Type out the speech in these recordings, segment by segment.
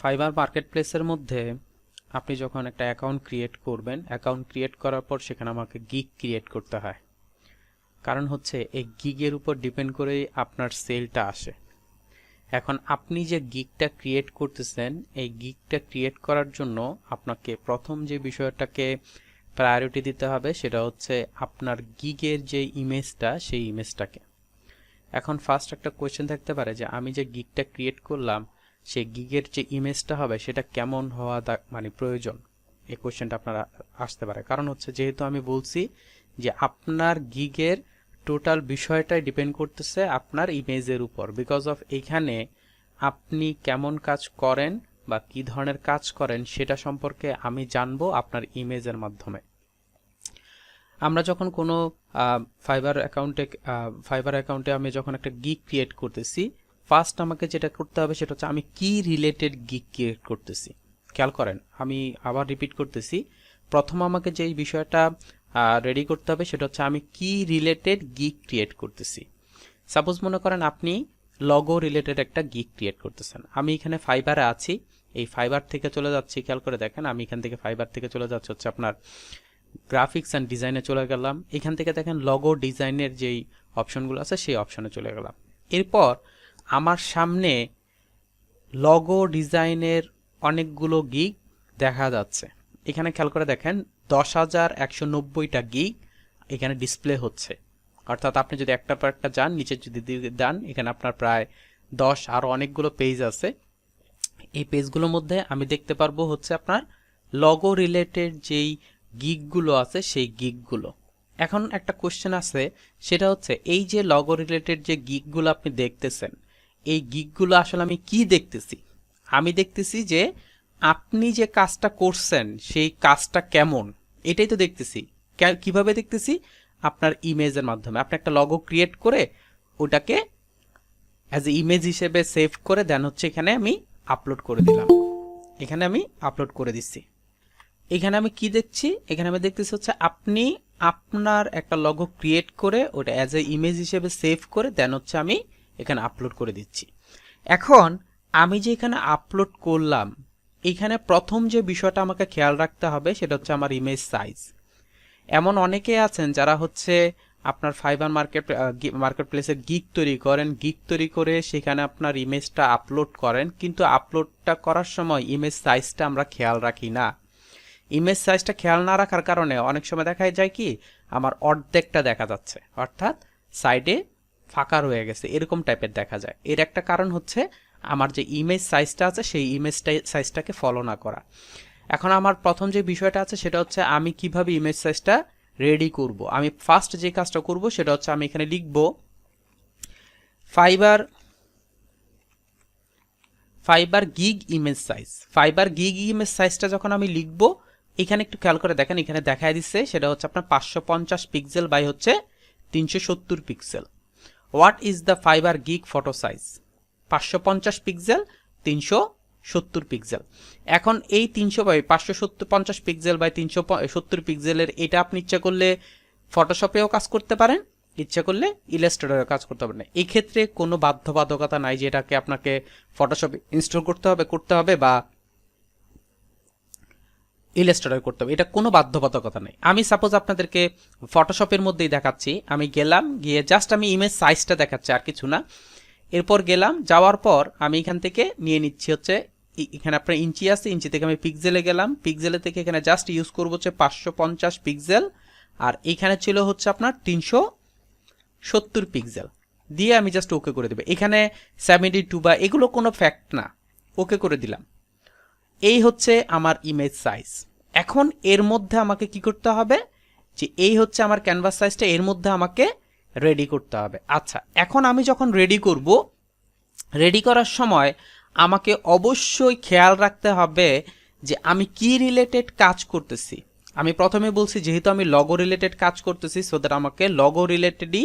Fibre মার্কেটপ্লেসের মধ্যে আপনি যখন একটা অ্যাকাউন্ট ক্রিয়েট করবেন, অ্যাকাউন্ট ক্রিয়েট করার পর সেখানে আমাকে গিগ ক্রিয়েট করতে হয়। কারণ হচ্ছে এই গিগের উপর ডিপেন্ড করেই আপনার সেলটা আসে। এখন আপনি যে গিগটা ক্রিয়েট করতেছেন, এই গিগটা ক্রিয়েট করার জন্য আপনাকে প্রথম যে বিষয়টাকে প্রায়োরিটি দিতে হবে সেটা হচ্ছে আপনার গিগের যে ইমেজটা, সেই ইমেজটাকে। এখন ফার্স্ট একটা কোয়েশ্চেন থাকতে পারে যে আমি যে গিগটা ক্রিয়েট করলাম সেই গিগের যে ইমেজটা হবে সেটা কেমন হওয়া মানে প্রয়োজন। এই কোয়েশ্চেনটা আপনারা আসতে পারে, কারণ হচ্ছে যেহেতু আমি বলছি যে আপনার গিগের টোটাল বিষয়টাই ডিপেন্ড করতেছে আপনার ইমেজের উপর। বিকজ অফ এইখানে আপনি কেমন কাজ করেন বা কি ধরনের কাজ করেন সেটা সম্পর্কে আমি জানবো আপনার ইমেজের মাধ্যমে। আমরা যখন কোনো ফাইবার অ্যাকাউন্টে আমি যখন একটা গিগ ক্রিয়েট করতেছি, ফার্স্ট আমাকে যেটা করতে হবে সেটা হচ্ছে আমি কি রিলেটেড গিগ ক্রিয়েট করতেছি। খেয়াল করেন, আমি আবার রিপিট করতেছি, প্রথম আমাকে যেই বিষয়টা রেডি করতে হবে সেটা হচ্ছে আমি কি রিলেটেড গিগ ক্রিয়েট করতেছি। সাপোজ মনে করেন আপনি লগো রিলেটেড একটা গিগ ক্রিয়েট করতেছেন। আমি এখানে ফাইবারে আছি, এই ফাইবার থেকে চলে যাচ্ছি, খেয়াল করে দেখেন আমি এখান থেকে ফাইবার থেকে চলে যাচ্ছি হচ্ছে আপনার গ্রাফিক্স অ্যান্ড ডিজাইনে চলে গেলাম। এখান থেকে দেখেন লগো ডিজাইনের যেই অপশনগুলো আছে সেই অপশনে চলে গেলাম। এরপর আমার সামনে লগো ডিজাইনের অনেকগুলো গিগ দেখা যাচ্ছে। এখানে খেয়াল করে দেখেন 10,190টা গিগ এখানে ডিসপ্লে হচ্ছে। অর্থাৎ আপনি যদি একটার পর একটা যান, নিচে যদি যান, এখানে আপনার প্রায় 10 আরও অনেকগুলো পেজ আছে। এই পেজগুলোর মধ্যে আমি দেখতে পারবো হচ্ছে আপনার লগো রিলেটেড যেই গিগগুলো আছে সেই গিগগুলো। এখন একটা কোশ্চেন আছে, সেটা হচ্ছে এই যে লগো রিলেটেড যে গিগগুলো আপনি দেখতেছেন, এই গিগগুলো আসলে আমি কি দেখতেছি? আমি দেখতেছি যে আপনি যে কাজটা করছেন সেই কাজটা কেমন, এটাই তো দেখতেছি। কিভাবে দেখতেছি? আপনার ইমেজের মাধ্যমে। আপনি একটা লগো ক্রিয়েট করে ওটাকে অ্যাজ এ ইমেজ হিসেবে সেভ করে দেন হচ্ছে এখানে আমি আপলোড করে দিলাম। এখানে আমি আপলোড করে দিচ্ছি। এখানে আমি কি দেখছি? এখানে আমি দেখতেছি হচ্ছে আপনি আপনার একটা লগো ক্রিয়েট করে ওটা অ্যাজ এ ইমেজ হিসেবে সেভ করে দেন হচ্ছে আমি এখানে আপলোড করে দিচ্ছি। এখন আমি যে এখানে আপলোড করলাম, এখানে প্রথম যে বিষয়টা আমাকে খেয়াল রাখতে হবে সেটা হচ্ছে আমার ইমেজ সাইজ। এমন অনেকে আছেন যারা হচ্ছে আপনার ফাইবার মার্কেটপ্লেসে গিগ তৈরি করেন, গিগ তৈরি করে সেখানে আপনার ইমেজটা আপলোড করেন, কিন্তু আপলোডটা করার সময় ইমেজ সাইজটা আমরা খেয়াল রাখি না। ইমেজ সাইজটা খেয়াল না রাখার কারণে অনেক সময় দেখা যায় কি আমার অর্ধেকটা দেখা যাচ্ছে, অর্থাৎ সাইডে ফাঁকা রয়ে গেছে, এরকম টাইপের দেখা যায়। এর একটা কারণ হচ্ছে আমার যে ইমেজ সাইজটা আছে সেই ইমেজ সাইজটাকে ফলো না করা। এখন আমার প্রথম যে বিষয়টা আছে সেটা হচ্ছে আমি কিভাবে ইমেজ সাইজটা রেডি করব। আমি ফার্স্ট যে কাজটা করব সেটা হচ্ছে আমি এখানে লিখব fibre gig image size. Fibre gig image সাইজটা যখন আমি লিখব, এখানে একটু খেয়াল করে দেখেন, এখানে দেখায় দিচ্ছে সেটা হচ্ছে আপনার 550 পিক্সেল বাই হচ্ছে 370 pixel. What is the fibre gig photo size? 550 pixel, 370 pixel. এখন এই 550 পিক্সেল বাই 370 পিক্সেলের এটা আপনি ইচ্ছা করলে ফটোশপেও কাজ করতে পারেন, ইচ্ছা করলে ইলাস্ট্রেটরেও কাজ করতে পারেন। এই ক্ষেত্রে কোনো বাধ্যবাধকতা নাই যে এটাকে আপনাকে ফটোশপে ইনস্টল করতে হবে বা ইলাস্ট্রেটর করতে হবে, এটা কোনো বাধ্যবাধকতা নেই। আমি সাপোজ আপনাদেরকে ফটোশপের মধ্যেই দেখাচ্ছি। আমি গেলাম, গিয়ে জাস্ট আমি ইমেজ সাইজটা দেখাচ্ছি, আর কিছু না। এরপর গেলাম, যাওয়ার পর আমি এখান থেকে নিয়ে নিচ্ছি হচ্ছে এখানে আপনার ইঞ্চি আছে, ইঞ্চি থেকে আমি পিক্সেলে গেলাম, পিক্সেলে থেকে এখানে জাস্ট ইউজ করবো হচ্ছে 550 পিক্সেল, আর এখানে ছিল হচ্ছে আপনার 370 পিক্সেল দিয়ে আমি জাস্ট ওকে করে দেবো। এখানে 72 বা এগুলো কোনো ফ্যাক্ট না, ওকে করে দিলাম। এই হচ্ছে আমার ইমেজ সাইজ। এখন এর মধ্যে আমাকে কি করতে হবে যে এই হচ্ছে আমার ক্যানভাস সাইজটা, এর মধ্যে আমাকে রেডি করতে হবে। আচ্ছা, এখন আমি যখন রেডি করব, রেডি করার সময় আমাকে অবশ্যই খেয়াল রাখতে হবে যে আমি কি রিলেটেড কাজ করতেছি। আমি প্রথমে বলছি যেহেতু আমি লগো রিলেটেড কাজ করতেছি, সো দ্যাট আমাকে লগো রিলেটেডই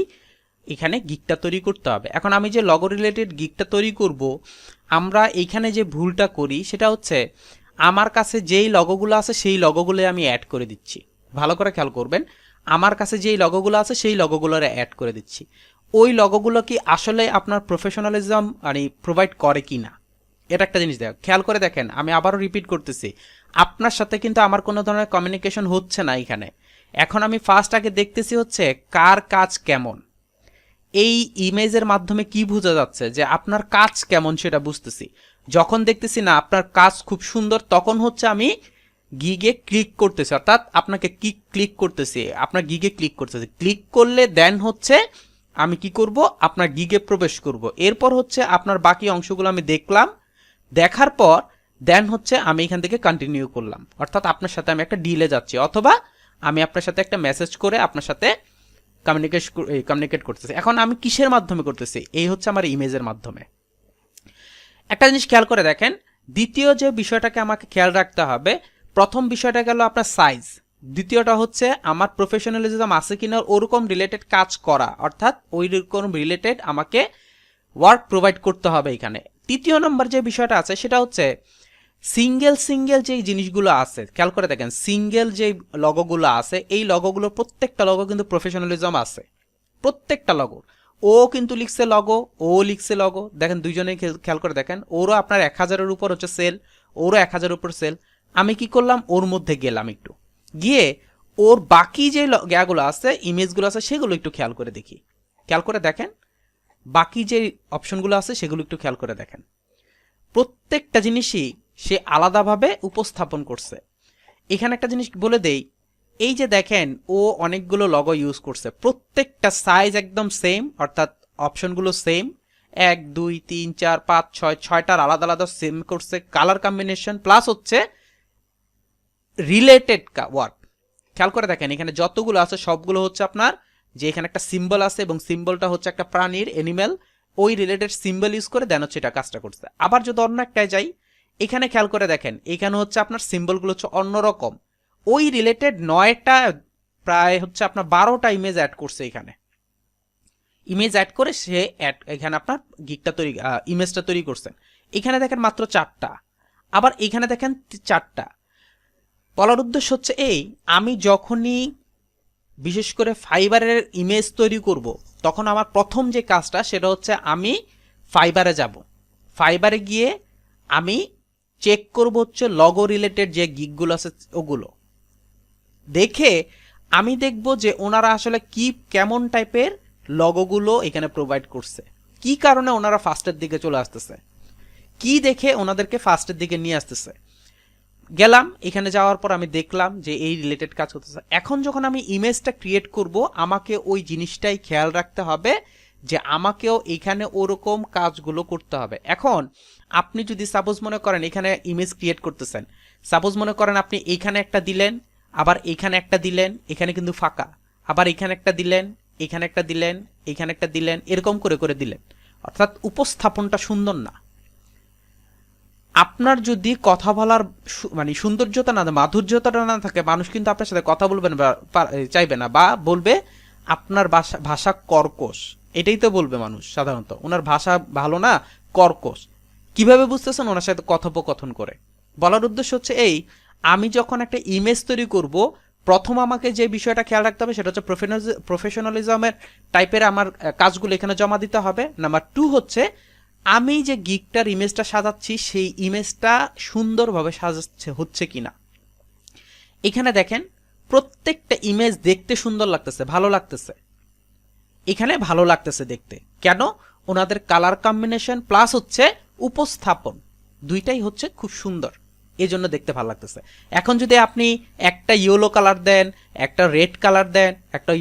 এখানে গিগটা তৈরি করতে হবে। এখন আমি যে লগো রিলেটেড গিগটা তৈরি করব, আমরা এইখানে যে ভুলটা করি সেটা হচ্ছে আমার কাছে যেই লগোগুলো আছে সেই লগোগুলো আমি অ্যাড করে দিচ্ছি। ভালো করে খেয়াল করবেন, আমার কাছে যেই লগোগুলো আছে সেই লগোগুলোরে অ্যাড করে দিচ্ছি। ওই লগোগুলো কি আসলে আপনার প্রফেশনালিজম মানে প্রোভাইড করে কি না, এটা একটা জিনিস দেখো, খেয়াল করে দেখেন, আমি আবারও রিপিট করতেছি, আপনার সাথে কিন্তু আমার কোনো ধরনের কমিউনিকেশন হচ্ছে না এখানে। এখন আমি ফার্স্ট আগে দেখতেছি হচ্ছে কার কাজ কেমন। এই ইমেজের মাধ্যমে কি বোঝা যাচ্ছে যে আপনার কাজ কেমন সেটা বুঝতেছি। যখন দেখতেছি না আপনার কাজ খুব সুন্দর, তখন হচ্ছে আমি গিগে ক্লিক করতেছি, অর্থাৎ আপনাকে ক্লিক করতেছি, আপনার গিগে ক্লিক করতেছি। ক্লিক করলে দেন হচ্ছে আমি কি করব, আপনার গিগে প্রবেশ করব। এরপর হচ্ছে আপনার বাকি অংশগুলো আমি দেখলাম, দেখার পর দেন হচ্ছে আমি এখান থেকে কন্টিনিউ করলাম, অর্থাৎ আপনার সাথে আমি একটা ডিলে যাচ্ছি, অথবা আমি আপনার সাথে একটা মেসেজ করে আপনার সাথে কমিউনিকেট করতেছি। এখন আমি কিসের মাধ্যমে করতেছি, এই হচ্ছে আমার ইমেজের মাধ্যমে। একটা জিনিস খেয়াল করে দেখেন, দ্বিতীয় যে বিষয়টাকে আমাকে খেয়াল রাখতে হবে, প্রথম বিষয়টা গেল আপনার সাইজ, দ্বিতীয়টা হচ্ছে আমার প্রফেশনালিজম আছে কিনা ওরকম রিলেটেড কাজ করা, অর্থাৎ ওই রকম রিলেটেড আমাকে ওয়ার্ক প্রোভাইড করতে হবে এখানে। তৃতীয় নম্বর যে বিষয়টা আছে সেটা হচ্ছে সিঙ্গেল যে জিনিসগুলো আছে, খেয়াল করে দেখেন সিঙ্গেল যে লগোগুলো আছে, এই লগোগুলো প্রত্যেকটা লগো কিন্তু প্রফেশনালিজম আছে, প্রত্যেকটা লগো। ও কিন্তু লিখছে লগো, ও লিখছে লগো, দেখেন দুইজনেই খেয়াল করে দেখেন, ওরও আপনার 1000-এর উপর হচ্ছে সেল, ওরও 1000-এর উপর সেল। আমি কি করলাম, ওর মধ্যে গেলাম একটু, গিয়ে ওর বাকি যে ইয়াগুলো আছে, ইমেজগুলো আছে, সেগুলো একটু খেয়াল করে দেখি। খেয়াল করে দেখেন বাকি যে অপশনগুলো আছে সেগুলো একটু খেয়াল করে দেখেন, প্রত্যেকটা জিনিসই সে আলাদাভাবে উপস্থাপন করছে। এখানে একটা জিনিস বলে দেই, এই যে দেখেন ও অনেকগুলো লগো ইউজ করছে, প্রত্যেকটা সাইজ একদম সেম, অর্থাৎ অপশনগুলো সেম, 1 2 3 4 5 6 6টার আলাদা আলাদা সেম করছে, কালার কম্বিনেশন প্লাস হচ্ছে রিলেটেড ওয়ার্ক। খেয়াল করে দেখেন এখানে যতগুলো আছে সবগুলো হচ্ছে আপনার, যে এখানে একটা সিম্বল আছে এবং সিম্বলটা হচ্ছে একটা প্রাণীর, এনিম্যাল, ওই রিলেটেড সিম্বল ইউজ করে দেন হচ্ছে এটা কাজটা করছে। আবার যদি অন্য একটায় যাই, এখানে খেয়াল করে দেখেন এখানে হচ্ছে আপনার সিম্বলগুলো হচ্ছে অন্যরকম, ওই রিলেটেড 9টা, প্রায় হচ্ছে আপনার 12টা ইমেজ অ্যাড করছে এখানে। ইমেজ অ্যাড করে সে এখানে আপনার গিগটা তৈরি, ইমেজটা তৈরি করছেন। এখানে দেখেন মাত্র 4টা, আবার এখানে দেখেন 4টা। বলার উদ্দেশ্য হচ্ছে এই, আমি যখনই বিশেষ করে ফাইবারের ইমেজ তৈরি করব, তখন আমার প্রথম যে কাজটা সেটা হচ্ছে আমি ফাইবারে যাব, ফাইবারে গিয়ে আমি চেক করব হচ্ছে লগো রিলেটেড যে গিগগুলো আছে ওগুলো দেখে আমি দেখব যে ওনারা আসলে কি কেমন টাইপের লগোগুলো এখানে প্রোভাইড করছে, কি কারণে ওনারা ফার্স্টের দিকে চলে আসতেছে, কি দেখে ওনাদেরকে ফার্স্টের দিকে নিয়ে আসতেছে। গেলাম, এখানে যাওয়ার পর আমি দেখলাম যে এই রিলেটেড কাজ করতেছে। এখন যখন আমি ইমেজটা ক্রিয়েট করব, আমাকে ওই জিনিসটাই খেয়াল রাখতে হবে যে আমাকেও এখানে ওরকম কাজগুলো করতে হবে। এখন আপনি যদি সাপোজ মনে করেন এখানে ইমেজ ক্রিয়েট করতেছেন, সাপোজ মনে করেন আপনি এইখানে একটা দিলেন, আবার এখানে একটা দিলেন, এখানে কিন্তু ফাঁকা, আবার এখানে একটা দিলেন, এখানে একটা দিলেন, এখানে একটা দিলেন, এরকম করে করে দিলেন, অর্থাৎ উপস্থাপনটা সুন্দর না। আপনার যদি কথা বলার মানে সৌন্দর্যতা না, মাধুর্যতা না থাকে, মানুষ কিন্তু আপনার সাথে কথা বলবেন চাইবে না, বা বলবে আপনার ভাষা কর্কশ, এটাই তো বলবে মানুষ সাধারণত, ওনার ভাষা ভালো না, কর্কশ। কিভাবে বুঝতেছেন, ওনার সাথে কথোপকথন করে। বলার উদ্দেশ্য হচ্ছে এই, আমি যখন একটা ইমেজ তৈরি করব, প্রথম আমাকে যে বিষয়টা খেয়াল রাখতে হবে সেটা হচ্ছে প্রফেশনালিজমের টাইপের আমার কাজগুলো এখানে জমা দিতে হবে। নাম্বার 2 হচ্ছে আমি যে গিগটার ইমেজটা সাজাচ্ছি সেই ইমেজটা সুন্দরভাবে সাজাচ্ছে হচ্ছে কিনা। এখানে দেখেন প্রত্যেকটা ইমেজ দেখতে সুন্দর লাগতেছে, ভালো লাগতেছে, এখানে ভালো লাগতেছে দেখতে, কেন, ওনাদের কালার কম্বিনেশন প্লাস হচ্ছে উপস্থাপন দুইটাই হচ্ছে খুব সুন্দর, এই জন্য দেখতে ভালো লাগতেছে। এখন যদি আপনি একটা ইয়েলো কালার দেন, একটা রেড কালার দেন, একটা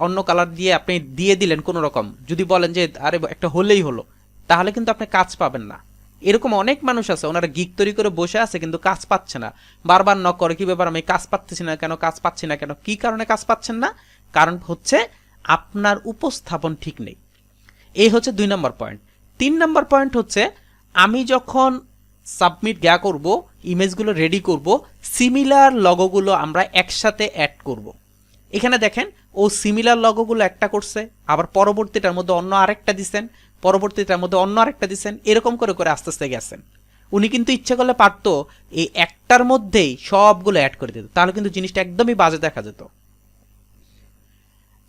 অন্য কালার দিয়ে আপনি দিয়ে দিলেন কোনো রকম, যদি বলেন যে আরে একটা হলেই হলো, তাহলে কিন্তু আপনি কাজ পাবেন না। এরকম অনেক মানুষ আছে, ওনারা গিগ তৈরি করে বসে আছে কিন্তু কাজ পাচ্ছে না, বারবার নক করে, কি ব্যাপার আমি কাজ পাচ্ছি না কেন, কাজ পাচ্ছি না কেন, কি কারণে কাজ পাচ্ছেন না, কারণ হচ্ছে আপনার উপস্থাপন ঠিক নেই। এই হচ্ছে 2 নম্বর পয়েন্ট। 3 নম্বর পয়েন্ট হচ্ছে আমি যখন সাবমিট করব, ইমেজগুলো রেডি করব, সিমিলার লগোগুলো আমরা একসাথে অ্যাড করব। এখানে দেখেন ও সিমিলার লগোগুলো একটা করছে, আবার পরবর্তীটার মধ্যে অন্য আরেকটা দিছেন, পরবর্তীটার মধ্যে অন্য আরেকটা দিছেন, এরকম করে করে আস্তে আস্তে গেছেন। উনি কিন্তু ইচ্ছে করলে পারতো এই একটার মধ্যেই সবগুলো অ্যাড করে দিত, তাহলে কিন্তু জিনিসটা একদমই বাজে দেখা যেত।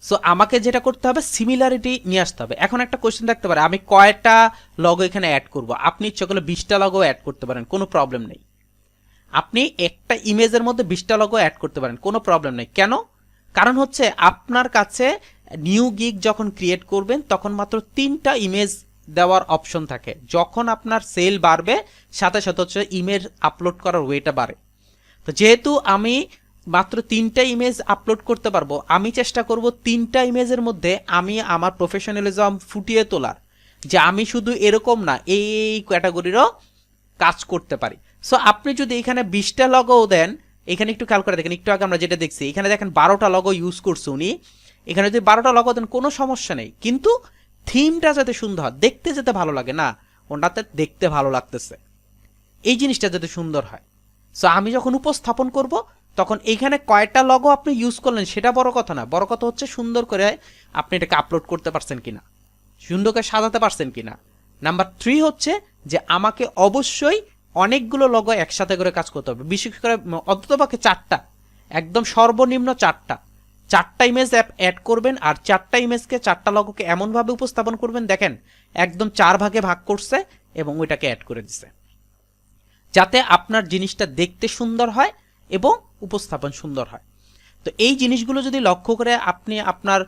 সো আমাকে যেটা করতে হবে সিমিলারিটি নিয়ে আসতে হবে। এখন একটা কোয়েশ্চেন থাকতে পারে আমি কয়টা লগো এখানে অ্যাড করব, আপনি ইচ্ছে করলে 20টা লগো অ্যাড করতে পারেন, কোনো প্রবলেম নেই। আপনি একটা ইমেজের মধ্যে 20টা লগো অ্যাড করতে পারেন, কোনো প্রবলেম নেই। কেন? কারণ হচ্ছে আপনার কাছে নিউ গিগ যখন ক্রিয়েট করবেন তখন মাত্র 3টা ইমেজ দেওয়ার অপশন থাকে। যখন আপনার সেল বাড়বে সাথে সাথে হচ্ছে ইমেজ আপলোড করার ওয়েটা বাড়ে। তো যেহেতু আমি মাত্র 3টা ইমেজ আপলোড করতে পারবো, আমি চেষ্টা করব 3টা ইমেজের মধ্যে আমি আমার প্রফেশনালিজম ফুটিয়ে তোলার, যে আমি শুধু এরকম না এই ক্যাটাগরিরও কাজ করতে পারি। সো আপনি যদি এখানে 20টা লগো দেন, এখানে একটু খেয়াল করে দেখেন, একটু আগে আমরা যেটা দেখছি এখানে দেখেন 12টা লগো ইউজ করছে উনি। এখানে যদি 12টা লগো দেন কোনো সমস্যা নেই, কিন্তু থিমটা যাতে সুন্দর হয়, দেখতে যেতে ভালো লাগে না, ওনাতে দেখতে ভালো লাগতেছে, এই জিনিসটা যাতে সুন্দর হয়। সো আমি যখন উপস্থাপন করব তখন এইখানে কয়টা লগো আপনি ইউজ করলেন সেটা বড় কথা না, বড় কথা হচ্ছে সুন্দর করে আপনি এটাকে আপলোড করতে পারছেন কিনা, সুন্দর করে সাজাতে পারছেন কিনা। নাম্বার 3 হচ্ছে যে আমাকে অবশ্যই অনেকগুলো লগো একসাথে করে কাজ করতে হবে, বিশেষ করে অন্ততপক্ষে 4টা, একদম সর্বনিম্ন 4টা ইমেজ অ্যাড করবেন। আর 4টা ইমেজকে 4টা লগোকে এমনভাবে উপস্থাপন করবেন দেখেন একদম 4 ভাগে ভাগ করছে এবং ওইটাকে অ্যাড করে দিছে, যাতে আপনার জিনিসটা দেখতে সুন্দর হয় এবং উপস্থাপন সুন্দর হয়। তো এই জিনিসগুলো যদি লক্ষ্য করে আপনি আপনার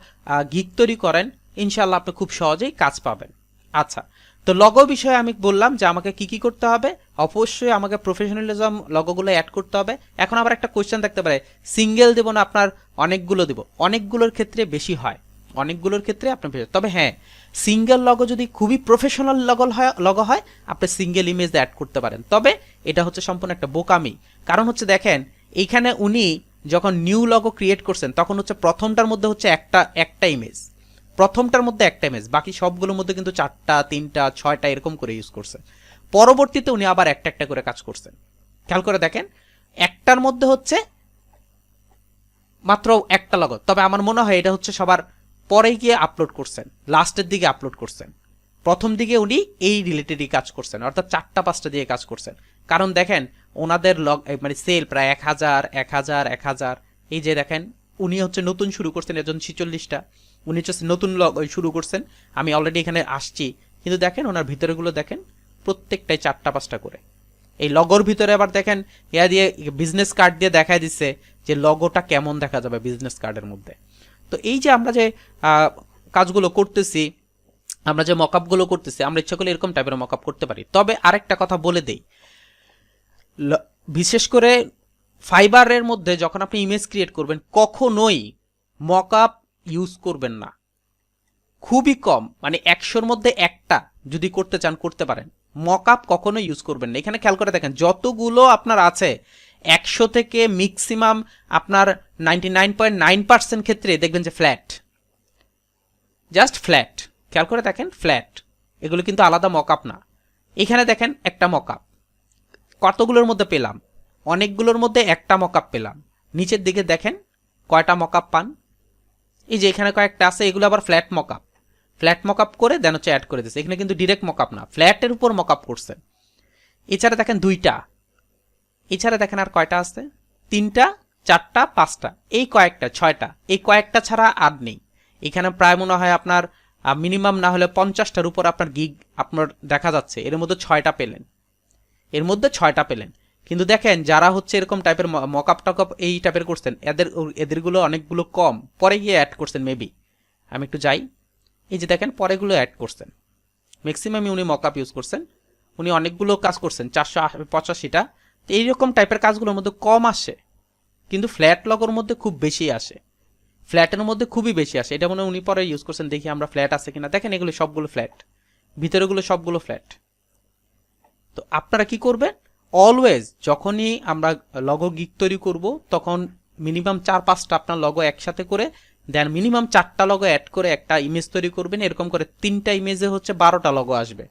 গিগ তৈরি করেন, ইনশাআল্লাহ আপনি খুব সহজেই কাজ পাবেন। আচ্ছা, তো লগো বিষয়ে আমি বললাম যে আমাকে কি কি করতে হবে, অবশ্যই আমাকে প্রফেশনালিজম লগোগুলো অ্যাড করতে হবে। এখন আবার একটা কোয়েশ্চেন থাকতে পারে সিঙ্গেল দেব না আপনার অনেকগুলো দেব, অনেকগুলোর ক্ষেত্রে বেশি হয়, অনেকগুলোর ক্ষেত্রে আপনি, তবে হ্যাঁ সিঙ্গেল লগো যদি খুবই প্রফেশনাল লগো হয় আপনি সিঙ্গেল ইমেজ অ্যাড করতে পারেন, তবে এটা হচ্ছে সম্পূর্ণ একটা বোকামি। কারণ হচ্ছে দেখেন এইখানে উনি যখন নিউ লগো ক্রিয়েট করছেন তখন হচ্ছে প্রথমটার মধ্যে হচ্ছে একটা ইমেজ, প্রথমটার মধ্যে একটা ইমেজ, বাকি সবগুলোর মধ্যে কিন্তু 4টা 3টা 6টা এরকম করে ইউজ করছে। পরবর্তীতে উনি আবার একটা একটা করে কাজ করছেন, খেয়াল করে দেখেন একটার মধ্যে হচ্ছে মাত্র একটা লগো, তবে আমার মনে হয় এটা হচ্ছে সবার পরে গিয়ে আপলোড করছেন, লাস্টের দিকে আপলোড করছেন। প্রথম দিকে উনি এই রিলেটেডই কাজ করছেন, অর্থাৎ 4টা 5টা দিয়ে কাজ করছেন। কারণ দেখেন ওনাদের মানে সেল প্রায় 1000 এই যে দেখেন উনি হচ্ছে নতুন শুরু করছেন এজন 46টা, উনি হচ্ছে নতুন শুরু করছেন, আমি অলরেডি এখানে আসছি, কিন্তু দেখেন ওনার ভিতরেগুলো দেখেন প্রত্যেকটাই 4টা 5টা করে। এই লগোর ভিতরে আবার দেখেন ইয়া দিয়ে বিজনেস কার্ড দিয়ে দেখায় দিচ্ছে যে লগোটা কেমন দেখা যাবে বিজনেস কার্ডের মধ্যে। তো এই যে আমরা যে কাজগুলো করতেছি, আমরা যে মকআপগুলো করতেছি, আমরা ইচ্ছা করলে এরকম টাইপের মকআপ করতে পারি। তবে আরেকটা কথা বলে দেই, বিশেষ করে ফাইবারের মধ্যে যখন আপনি ইমেজ ক্রিয়েট করবেন কখনোই মকআপ ইউজ করবেন না, খুবই কম, মানে 100-র মধ্যে একটা যদি করতে চান করতে পারেন, মকআপ কখনো ইউজ করবেন না। এখানে খেয়াল করে দেখেন যতগুলো আপনার আছে 100 থেকে ম্যাক্সিমাম আপনার 99.9% ক্ষেত্রে দেখবেন যে ফ্ল্যাট, জাস্ট ফ্ল্যাট, খেয়াল করে দেখেন ফ্ল্যাট, এগুলো কিন্তু আলাদা মকআপ না। এখানে দেখেন একটা মকআপ, কতগুলোর মধ্যে পেলাম, অনেকগুলোর মধ্যে একটা মকআপ পেলাম। নিচের দিকে দেখেন কয়টা মকআপ পান, এই যে এখানে কয়েকটা আছে, এগুলো আবার ফ্ল্যাট মকআপ, ফ্ল্যাট মকআপ করে দেন হচ্ছে অ্যাড করে দিচ্ছে। এখানে কিন্তু ডিরেক্ট মকআপ না, ফ্ল্যাটের উপর মকআপ করছেন। এছাড়া দেখেন 2টা, এছাড়া দেখেন আর কয়টা আছে, 3টা 4টা 5টা, এই কয়েকটা 6টা, এই কয়েকটা ছাড়া আর নেই। এখানে প্রায় মনে হয় আপনার মিনিমাম না হলে 50টার উপর আপনার গিগ আপনার দেখা যাচ্ছে, এর মধ্যে 6টা পেলেন, এর মধ্যে 6টা পেলেন। কিন্তু দেখেন যারা হচ্ছে এরকম টাইপের মকআপ টকআপ এই টাইপের করছেন এদেরগুলো অনেকগুলো কম, পরে গিয়ে অ্যাড করছেন মেবি, আমি একটু যাই, এই যে দেখেন পরেগুলো অ্যাড করছেন, ম্যাক্সিমামই উনি মকআপ ইউজ করছেন, উনি অনেকগুলো কাজ করছেন 485টা। তো এইরকম টাইপের কাজগুলোর মধ্যে কম আসে, কিন্তু ফ্ল্যাট লগোর মধ্যে খুব বেশি আসে, ফ্ল্যাটের মধ্যে খুবই বেশি আসে। এটা মনে হয় উনি পরে ইউজ করছেন, দেখি আমরা ফ্ল্যাট আছে কিনা, দেখেন এগুলো সবগুলো ফ্ল্যাট, ভিতরেগুলো সবগুলো ফ্ল্যাট। তো আপনারা কি করবেন, অলওয়েজ যখনই আমরা লগো গিগ তৈরি করব তখন মিনিমাম 4-5টা আপনার লগো একসাথে করে দেন, মিনিমাম 4টা লগো অ্যাড করে একটা ইমেজ তৈরি করবেন। এরকম করে 3টা ইমেজে হচ্ছে 12টা লগো আসবে।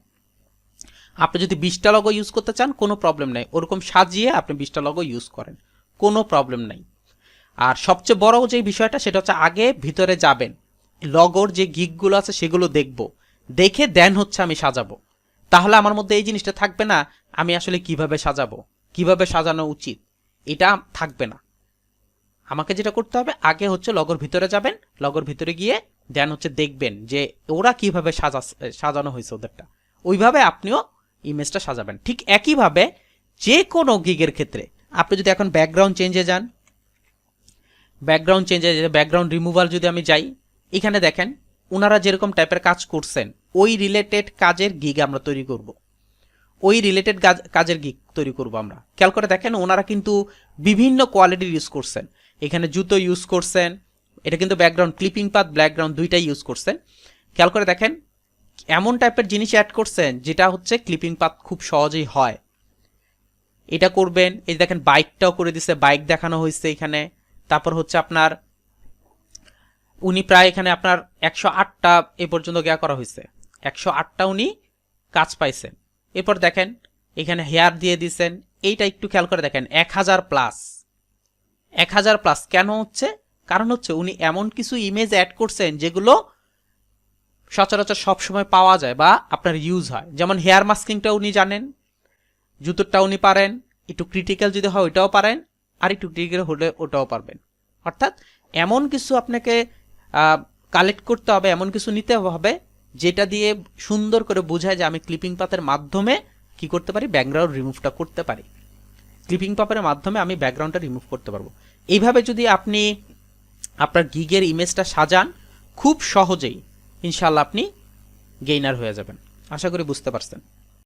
আপনি যদি 20টা লগো ইউজ করতে চান কোনো প্রবলেম নাই, ওরকম সাজিয়ে আপনি 20টা লগো ইউজ করেন, কোনো প্রবলেম নাই। আর সবচেয়ে বড় যে বিষয়টা সেটা হচ্ছে আগে ভিতরে যাবেন, লগোর যে গিগগুলো আছে সেগুলো দেখব, দেখে দেন হচ্ছে আমি সাজাবো। তাহলে আমার মধ্যে এই জিনিসটা থাকবে না আমি আসলে কিভাবে সাজাবো, কিভাবে সাজানো উচিত, এটা থাকবে না। আমাকে যেটা করতে হবে, আগে হচ্ছে লগোর ভিতরে যাবেন, লগোর ভিতরে গিয়ে দেন হচ্ছে দেখবেন যে ওরা কিভাবে সাজানো হয়েছে ওদেরটা, ওইভাবে আপনিও ইমেজটা সাজাবেন। ঠিক একইভাবে যে কোনো গিগের ক্ষেত্রে আপনি যদি এখন ব্যাকগ্রাউন্ড চেঞ্জে যান, ব্যাকগ্রাউন্ড রিমুভাল যদি আমি যাই, এখানে দেখেন ওনারা যেরকম টাইপের কাজ করছেন ওই রিলেটেড কাজের গিগ আমরা তৈরি করব, ওই রিলেটেড কাজের গিগ তৈরি করব আমরা। খেয়াল করে দেখেন ওনারা কিন্তু বিভিন্ন কোয়ালিটির ইউজ করছেন, এখানে জুতো ইউজ করছেন, এটা কিন্তু ব্যাকগ্রাউন্ড ক্লিপিং পাথ ব্যাকগ্রাউন্ড দুইটাই ইউজ করছেন। খেয়াল করে দেখেন এমন টাইপের জিনিস অ্যাড করছেন যেটা হচ্ছে ক্লিপিং পাথ খুব সহজেই হয়, এটা করবেন। এই দেখেন বাইকটাও করে দিছে, বাইক দেখানো হয়েছে এখানে। তারপর হচ্ছে আপনার উনি প্রায় এখানে আপনার 108টা এ পর্যন্ত গিয়া করা হয়েছে, 108টা উনি কাজ পাইছেন। এরপর দেখেন এখানে হেয়ার দিয়ে দিচ্ছেন, এইটা একটু খেয়াল করে দেখেন 1000+, 1000+ কেন হচ্ছে? কারণ হচ্ছে উনি এমন কিছু ইমেজ অ্যাড করছেন যেগুলো সচরাচর সবসময় পাওয়া যায় বা আপনার ইউজ হয়। যেমন হেয়ার মাস্কিংটা উনি জানেন, জুতোরটা উনি পারেন, একটু ক্রিটিক্যাল যদি হয় ওইটাও পারেন, আর একটু ক্রিটিক্যাল হলে ওটাও পারবেন। অর্থাৎ এমন কিছু আপনাকে কালেক্ট করতে হবে, এমন কিছু নিতে হবে যেটা দিয়ে সুন্দর করে বোঝায় যে আমি ক্লিপিং পাথের মাধ্যমে কি করতে পারি, ব্যাকগ্রাউন্ড রিমুভটা করতে পারি, ক্লিপিং পাথের মাধ্যমে আমি ব্যাকগ্রাউন্ডটা রিমুভ করতে পারবো। এইভাবে যদি আপনি আপনার গিগের ইমেজটা সাজান, খুব সহজেই ইনশাআল্লাহ আপনি গেইনার হয়ে যাবেন। আশা করি বুঝতে পারছেন।